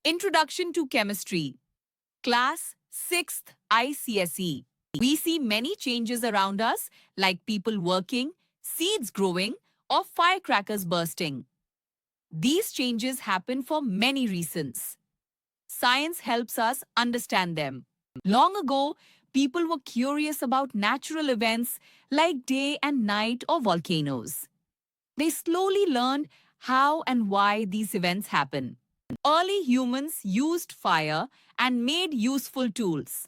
Introduction to Chemistry, Class 6th ICSE. We see many changes around us, like people working, seeds growing, or firecrackers bursting. These changes happen for many reasons. Science helps us understand them. Long ago, people were curious about natural events like day and night or volcanoes. They slowly learned how and why these events happen. Early humans used fire and made useful tools.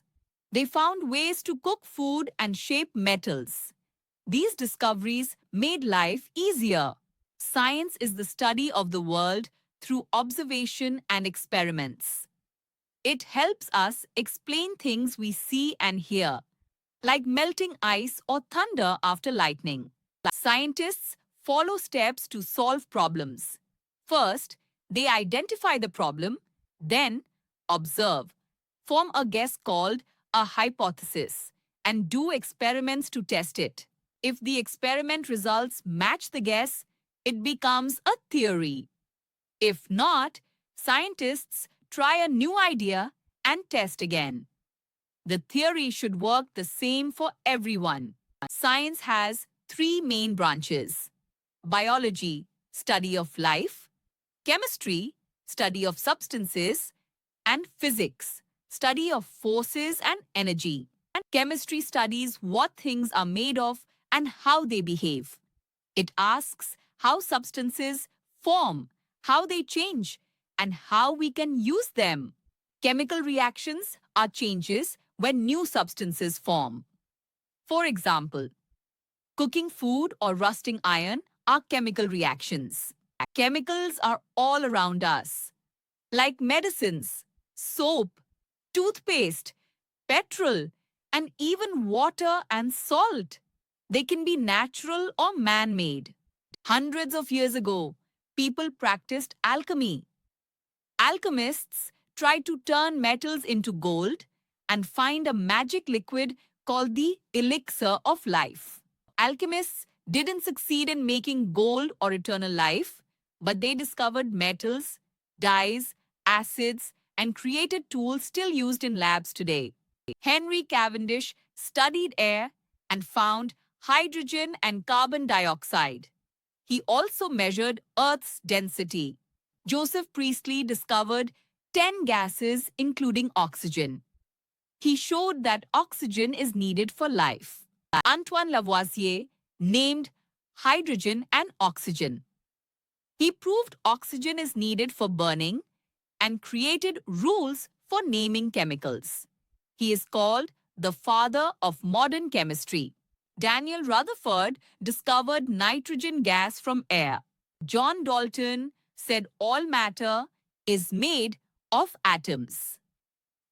They found ways to cook food and shape metals. These discoveries made life easier. Science is the study of the world through observation and experiments. It helps us explain things we see and hear, like melting ice or thunder after lightning. Scientists follow steps to solve problems. First, they identify the problem, then observe, form a guess called a hypothesis, and do experiments to test it. If the experiment results match the guess, it becomes a theory. If not, scientists try a new idea and test again. The theory should work the same for everyone. Science has three main branches: biology, study of life; chemistry, study of substances; and physics, study of forces and energy. And chemistry studies what things are made of and how they behave. It asks how substances form, how they change, and how we can use them. Chemical reactions are changes when new substances form. For example, cooking food or rusting iron are chemical reactions. Chemicals are all around us, like medicines, soap, toothpaste, petrol, and even water and salt. They can be natural or man made. Hundreds of years ago, people practiced alchemy. Alchemists tried to turn metals into gold and find a magic liquid called the elixir of life. Alchemists didn't succeed in making gold or eternal life, but they discovered metals, dyes, acids, and created tools still used in labs today. Henry Cavendish studied air and found hydrogen and carbon dioxide. He also measured Earth's density. Joseph Priestley discovered 10 gases, including oxygen. He showed that oxygen is needed for life. Antoine Lavoisier named hydrogen and oxygen. He proved oxygen is needed for burning and created rules for naming chemicals. He is called the father of modern chemistry. Daniel Rutherford discovered nitrogen gas from air. John Dalton said all matter is made of atoms.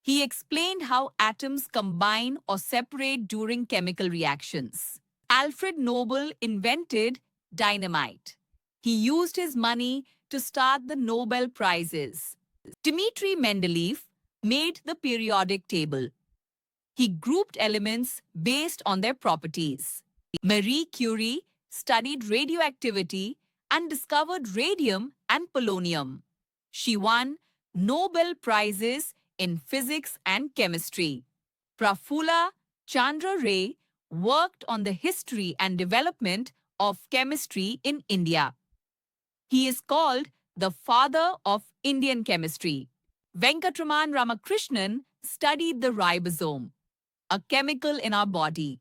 He explained how atoms combine or separate during chemical reactions. Alfred Nobel invented dynamite. He used his money to start the Nobel Prizes. Dmitri Mendeleev made the periodic table. He grouped elements based on their properties. Marie Curie studied radioactivity and discovered radium and polonium. She won Nobel Prizes in physics and chemistry. Prafulla Chandra Ray worked on the history and development of chemistry in India. He is called the father of Indian chemistry. Venkatraman Ramakrishnan studied the ribosome, a chemical in our body.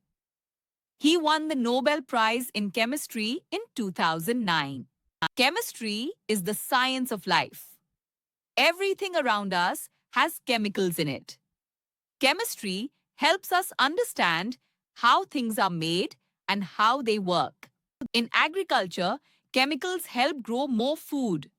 He won the Nobel Prize in Chemistry in 2009. Chemistry is the science of life. Everything around us has chemicals in it. Chemistry helps us understand how things are made and how they work. In agriculture, chemicals help grow more food.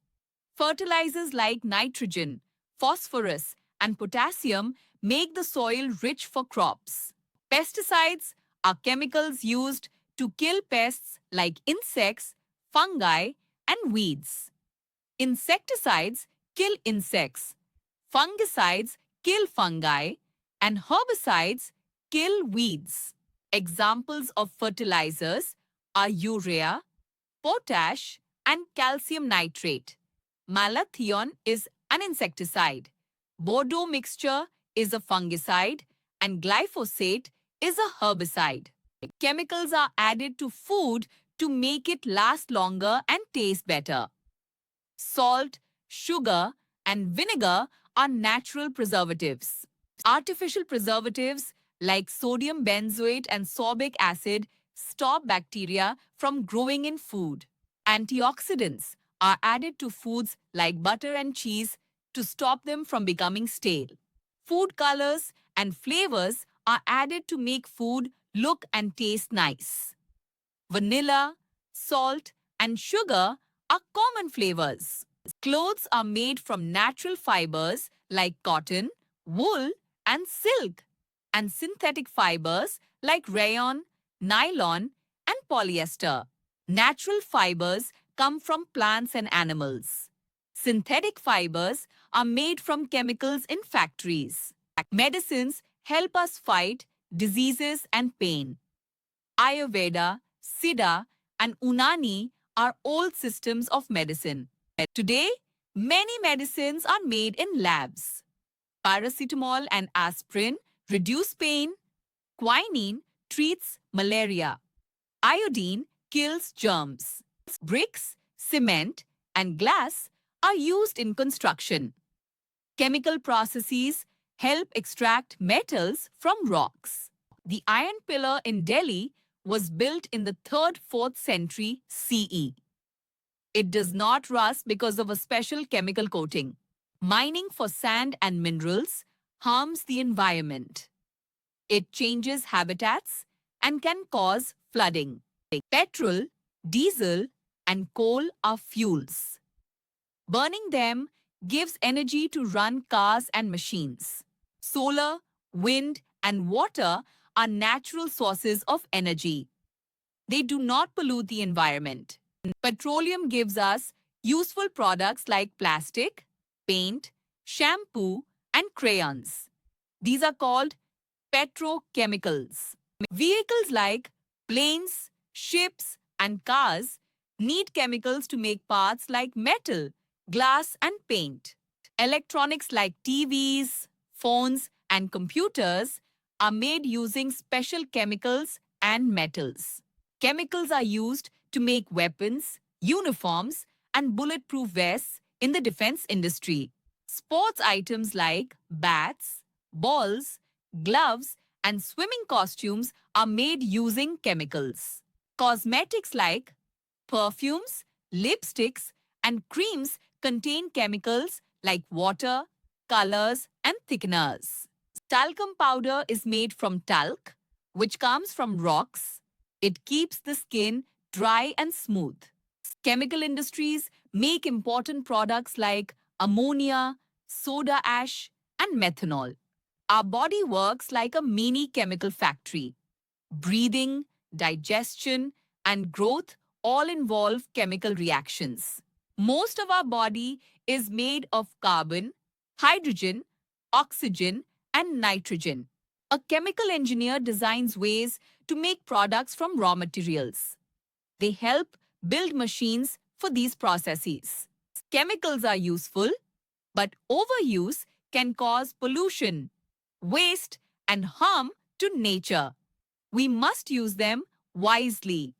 Fertilizers like nitrogen, phosphorus, and potassium make the soil rich for crops. Pesticides are chemicals used to kill pests like insects, fungi, and weeds. Insecticides kill insects. Fungicides kill fungi, and herbicides kill weeds. Examples of fertilizers are urea, potash, and calcium nitrate. Malathion is an insecticide. Bordeaux mixture is a fungicide and glyphosate is a herbicide. Chemicals are added to food to make it last longer and taste better. Salt, sugar, and vinegar are natural preservatives. Artificial preservatives like sodium benzoate and sorbic acid stop bacteria from growing in food. Antioxidants are added to foods like butter and cheese to stop them from becoming stale. Food colors and flavors are added to make food look and taste nice. Vanilla, salt, and sugar are common flavors. Clothes are made from natural fibers like cotton, wool, and silk, and synthetic fibers like rayon, nylon, and polyester. Natural fibers come from plants and animals. Synthetic fibers are made from chemicals in factories. Medicines help us fight diseases and pain. Ayurveda, Siddha, and Unani are old systems of medicine. Today, many medicines are made in labs. Paracetamol and aspirin reduce pain. Quinine treats malaria. Iodine kills germs. Bricks, cement, and glass are used in construction. Chemical processes help extract metals from rocks. The Iron Pillar in Delhi was built in the 3rd-4th century CE. It does not rust because of a special chemical coating. Mining for sand and minerals harms the environment. It changes habitats and can cause flooding. Petrol, diesel, and coal are fuels. Burning them gives energy to run cars and machines. Solar, wind, and water are natural sources of energy. They do not pollute the environment. Petroleum gives us useful products like plastic, paint, shampoo, and crayons. These are called petrochemicals. Vehicles like planes, ships, and cars need chemicals to make parts like metal, glass, and paint. Electronics like TVs, phones, and computers are made using special chemicals and metals. Chemicals are used to make weapons, uniforms, and bulletproof vests in the defense industry. Sports items like bats, balls, gloves, and swimming costumes are made using chemicals. Cosmetics like perfumes, lipsticks, and creams contain chemicals like water, colors, and thickeners. Talcum powder is made from talc, which comes from rocks. It keeps the skin dry and smooth. Chemical industries make important products like ammonia, soda ash, and methanol. Our body works like a mini chemical factory. Breathing, digestion, and growth all involve chemical reactions. Most of our body is made of carbon, hydrogen, oxygen, and nitrogen. A chemical engineer designs ways to make products from raw materials. They help build machines for these processes. Chemicals are useful, but overuse can cause pollution, waste, and harm to nature. We must use them wisely.